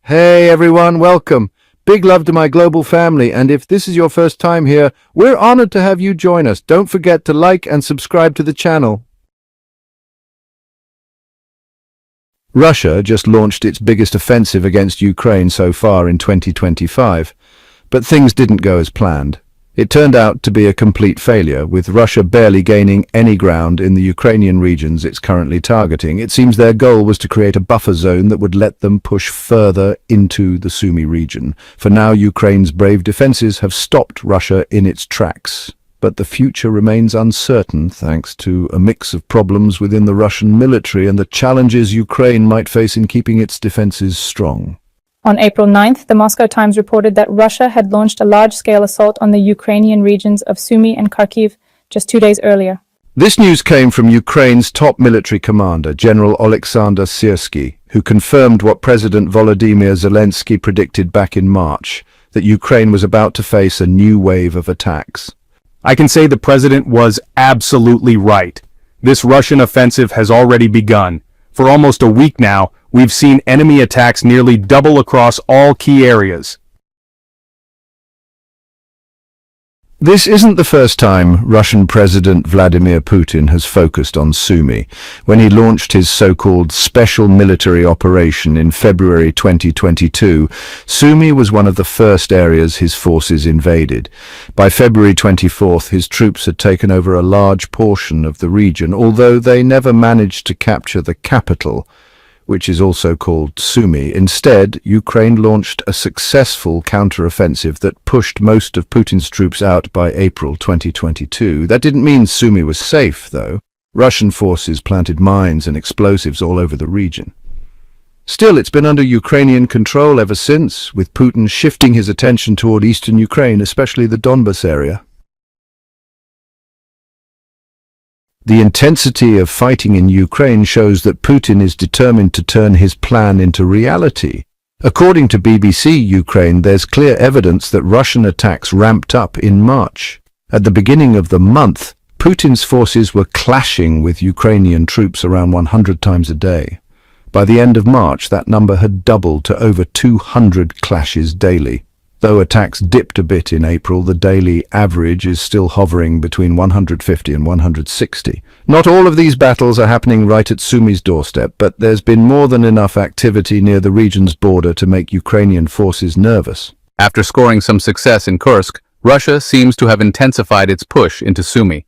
Hey everyone, welcome. Big love to my global family, and if this is your first time here, we're honored to have you join us. Don't forget to like and subscribe to the channel. Russia just launched its biggest offensive against Ukraine so far in 2025, but things didn't go as planned. It turned out to be a complete failure, with Russia barely gaining any ground in the Ukrainian regions it's currently targeting. It seems their goal was to create a buffer zone that would let them push further into the Sumy region. For now, Ukraine's brave defenses have stopped Russia in its tracks. But the future remains uncertain thanks to a mix of problems within the Russian military and the challenges Ukraine might face in keeping its defenses strong. On April 9th, the Moscow Times reported that Russia had launched a large-scale assault on the Ukrainian regions of Sumy and Kharkiv just 2 days earlier. This news came from Ukraine's top military commander, General Alexander Syrsky, who confirmed what President Volodymyr Zelensky predicted back in March, that Ukraine was about to face a new wave of attacks. I can say the president was absolutely right. This Russian offensive has already begun. For almost a week now, we've seen enemy attacks nearly double across all key areas. This isn't the first time Russian President Vladimir Putin has focused on Sumy. When he launched his so-called special military operation in February 2022, Sumy was one of the first areas his forces invaded. By February 24th, his troops had taken over a large portion of the region, although they never managed to capture the capital, which is also called Sumy. Instead, Ukraine launched a successful counter-offensive that pushed most of Putin's troops out by April 2022. That didn't mean Sumy was safe, though. Russian forces planted mines and explosives all over the region. Still, it's been under Ukrainian control ever since, with Putin shifting his attention toward eastern Ukraine, especially the Donbas area. The intensity of fighting in Ukraine shows that Putin is determined to turn his plan into reality. According to BBC Ukraine, there's clear evidence that Russian attacks ramped up in March. At the beginning of the month, Putin's forces were clashing with Ukrainian troops around 100 times a day. By the end of March, that number had doubled to over 200 clashes daily. Though attacks dipped a bit in April, the daily average is still hovering between 150 and 160. Not all of these battles are happening right at Sumy's doorstep, but there's been more than enough activity near the region's border to make Ukrainian forces nervous. After scoring some success in Kursk, Russia seems to have intensified its push into Sumy.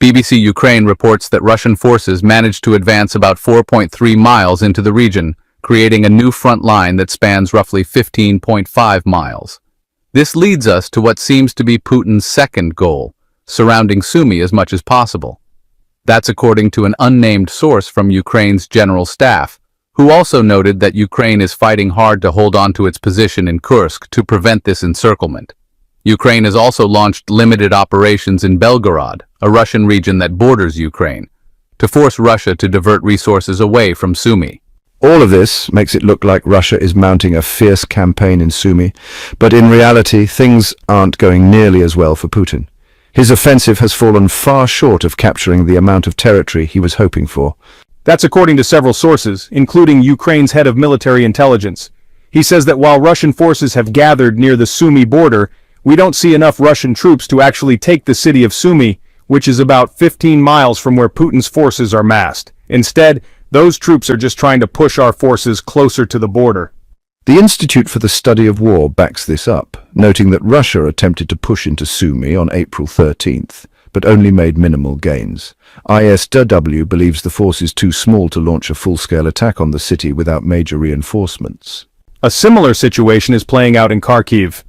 BBC Ukraine reports that Russian forces managed to advance about 4.3 miles into the region, creating a new front line that spans roughly 15.5 miles. This leads us to what seems to be Putin's second goal, surrounding Sumy as much as possible. That's according to an unnamed source from Ukraine's general staff, who also noted that Ukraine is fighting hard to hold on to its position in Kursk to prevent this encirclement. Ukraine has also launched limited operations in Belgorod, a Russian region that borders Ukraine, to force Russia to divert resources away from Sumy. All of this makes it look like Russia is mounting a fierce campaign in Sumy, but in reality, things aren't going nearly as well for Putin. His offensive has fallen far short of capturing the amount of territory he was hoping for. That's according to several sources, including Ukraine's head of military intelligence. He says that while Russian forces have gathered near the Sumy border, we don't see enough Russian troops to actually take the city of Sumy, which is about 15 miles from where Putin's forces are massed. Instead, those troops are just trying to push our forces closer to the border. The Institute for the Study of War backs this up, noting that Russia attempted to push into Sumy on April 13th, but only made minimal gains. ISW believes the force is too small to launch a full-scale attack on the city without major reinforcements. A similar situation is playing out in Kharkiv.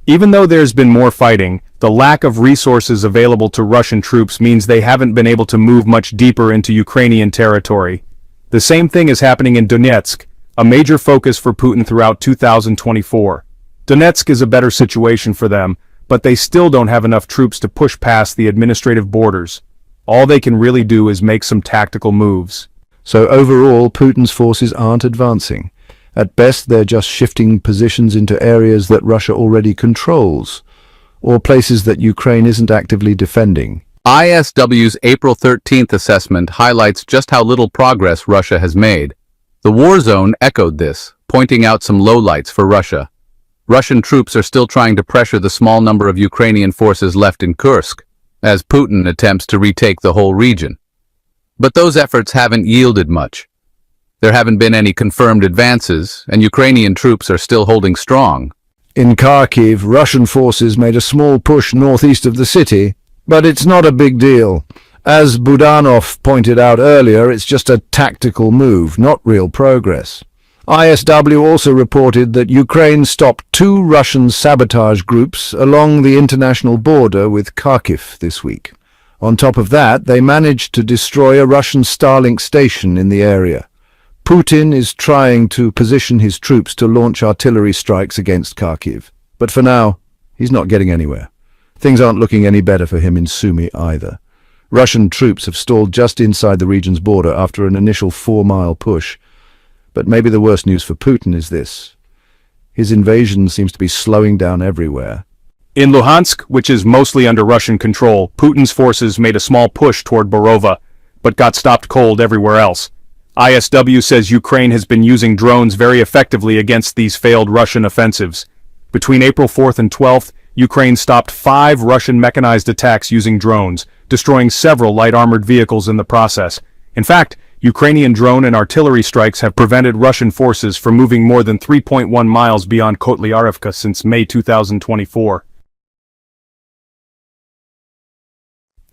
Even though there's been more fighting, the lack of resources available to Russian troops means they haven't been able to move much deeper into Ukrainian territory. The same thing is happening in Donetsk, a major focus for Putin throughout 2024. Donetsk is a better situation for them, but they still don't have enough troops to push past the administrative borders. All they can really do is make some tactical moves. So overall, Putin's forces aren't advancing. At best, they're just shifting positions into areas that Russia already controls, or places that Ukraine isn't actively defending. ISW's April 13th assessment highlights just how little progress Russia has made. The war zone echoed this, pointing out some lowlights for Russia. Russian troops are still trying to pressure the small number of Ukrainian forces left in Kursk, as Putin attempts to retake the whole region. But those efforts haven't yielded much. There haven't been any confirmed advances, and Ukrainian troops are still holding strong. In Kharkiv, Russian forces made a small push northeast of the city, but it's not a big deal. As Budanov pointed out earlier, it's just a tactical move, not real progress. ISW also reported that Ukraine stopped 2 Russian sabotage groups along the international border with Kharkiv this week. On top of that, they managed to destroy a Russian Starlink station in the area. Putin is trying to position his troops to launch artillery strikes against Kharkiv. But for now, he's not getting anywhere. Things aren't looking any better for him in Sumy either. Russian troops have stalled just inside the region's border after an initial 4-mile push. But maybe the worst news for Putin is this. His invasion seems to be slowing down everywhere. In Luhansk, which is mostly under Russian control, Putin's forces made a small push toward Borova, but got stopped cold everywhere else. ISW says Ukraine has been using drones very effectively against these failed Russian offensives. Between April 4th and 12th, Ukraine stopped 5 Russian mechanized attacks using drones, destroying several light armored vehicles in the process. In fact, Ukrainian drone and artillery strikes have prevented Russian forces from moving more than 3.1 miles beyond Kotlyarivka since May 2024.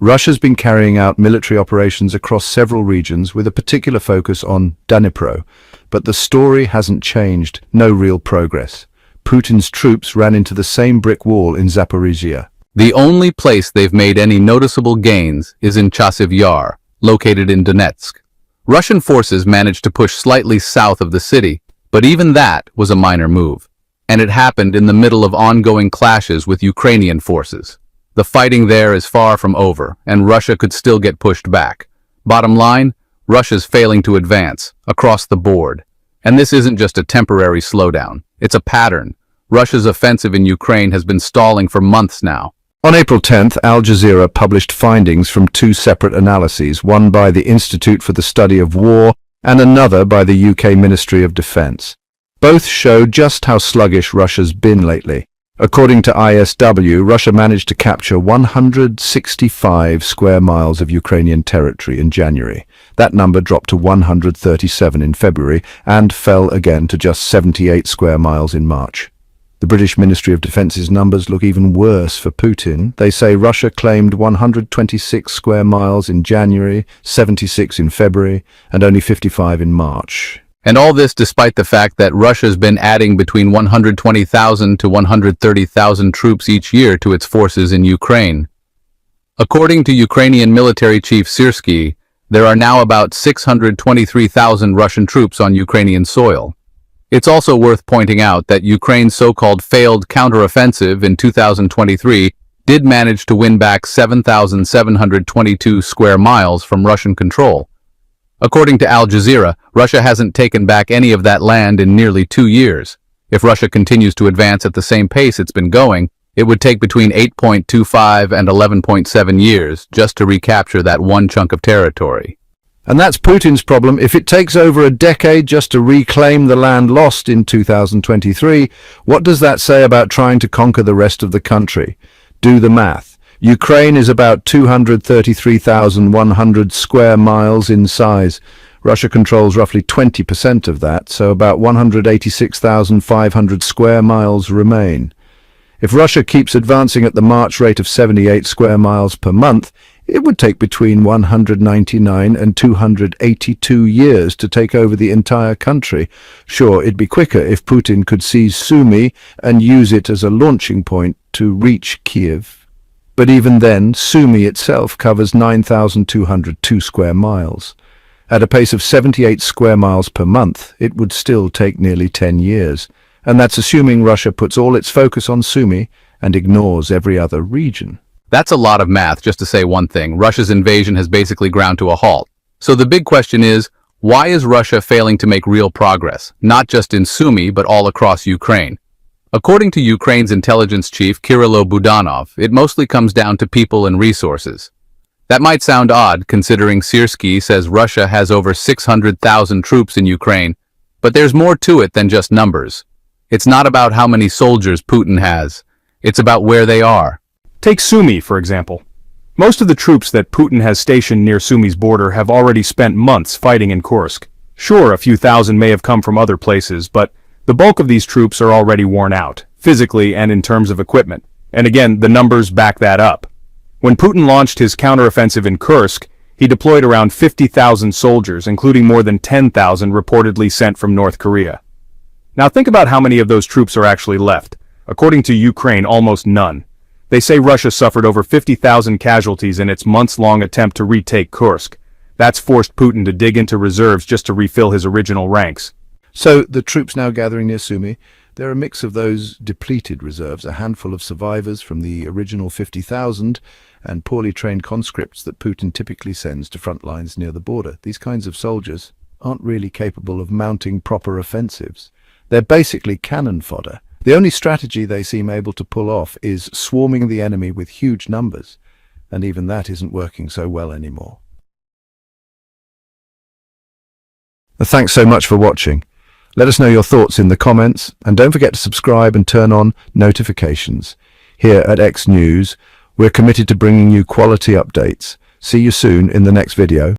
Russia's been carrying out military operations across several regions with a particular focus on Dnipro, but the story hasn't changed, no real progress. Putin's troops ran into the same brick wall in Zaporizhzhia. The only place they've made any noticeable gains is in Chasiv Yar, located in Donetsk. Russian forces managed to push slightly south of the city, but even that was a minor move, and it happened in the middle of ongoing clashes with Ukrainian forces. The fighting there is far from over, and Russia could still get pushed back. Bottom line, Russia's failing to advance, across the board. And this isn't just a temporary slowdown, it's a pattern. Russia's offensive in Ukraine has been stalling for months now. On April 10th, Al Jazeera published findings from 2 separate analyses, one by the Institute for the Study of War and another by the UK Ministry of Defence. Both show just how sluggish Russia's been lately. According to ISW, Russia managed to capture 165 square miles of Ukrainian territory in January. That number dropped to 137 in February and fell again to just 78 square miles in March. The British Ministry of Defence's numbers look even worse for Putin. They say Russia claimed 126 square miles in January, 76 in February, and only 55 in March. And all this despite the fact that Russia's been adding between 120,000 to 130,000 troops each year to its forces in Ukraine. According to Ukrainian military chief Syrsky, there are now about 623,000 Russian troops on Ukrainian soil. It's also worth pointing out that Ukraine's so-called failed counteroffensive in 2023 did manage to win back 7,722 square miles from Russian control. According to Al Jazeera, Russia hasn't taken back any of that land in nearly 2 years. If Russia continues to advance at the same pace it's been going, it would take between 8.25 and 11.7 years just to recapture that one chunk of territory. And that's Putin's problem. If it takes over a decade just to reclaim the land lost in 2023, what does that say about trying to conquer the rest of the country? Do the math. Ukraine is about 233,100 square miles in size. Russia controls roughly 20% of that, so about 186,500 square miles remain. If Russia keeps advancing at the March rate of 78 square miles per month, it would take between 199 and 282 years to take over the entire country. Sure, it'd be quicker if Putin could seize Sumy and use it as a launching point to reach Kiev. But even then, Sumy itself covers 9,202 square miles. At a pace of 78 square miles per month, it would still take nearly 10 years. And that's assuming Russia puts all its focus on Sumy and ignores every other region. That's a lot of math just to say one thing. Russia's invasion has basically ground to a halt. So the big question is, why is Russia failing to make real progress, not just in Sumy, but all across Ukraine? According to Ukraine's intelligence chief Kirilo Budanov, it mostly comes down to people and resources. That might sound odd, considering Syrsky says Russia has over 600,000 troops in Ukraine, But there's more to it than just numbers. It's not about how many soldiers Putin has. It's about where they are. Take Sumy, for example. Most of the troops that Putin has stationed near Sumy's border have already spent months fighting in Kursk. Sure, a few thousand may have come from other places, but the bulk of these troops are already worn out, physically and in terms of equipment. And again, the numbers back that up. When Putin launched his counteroffensive in Kursk, he deployed around 50,000 soldiers, including more than 10,000 reportedly sent from North Korea. Now think about how many of those troops are actually left. According to Ukraine, almost none. They say Russia suffered over 50,000 casualties in its months-long attempt to retake Kursk. That's forced Putin to dig into reserves just to refill his original ranks. So the troops now gathering near Sumy, they're a mix of those depleted reserves, a handful of survivors from the original 50,000, and poorly trained conscripts that Putin typically sends to front lines near the border. These kinds of soldiers aren't really capable of mounting proper offensives. They're basically cannon fodder. The only strategy they seem able to pull off is swarming the enemy with huge numbers, and even that isn't working so well anymore. Thanks so much for watching. Let us know your thoughts in the comments, and don't forget to subscribe and turn on notifications. Here at X News, we're committed to bringing you quality updates. See you soon in the next video.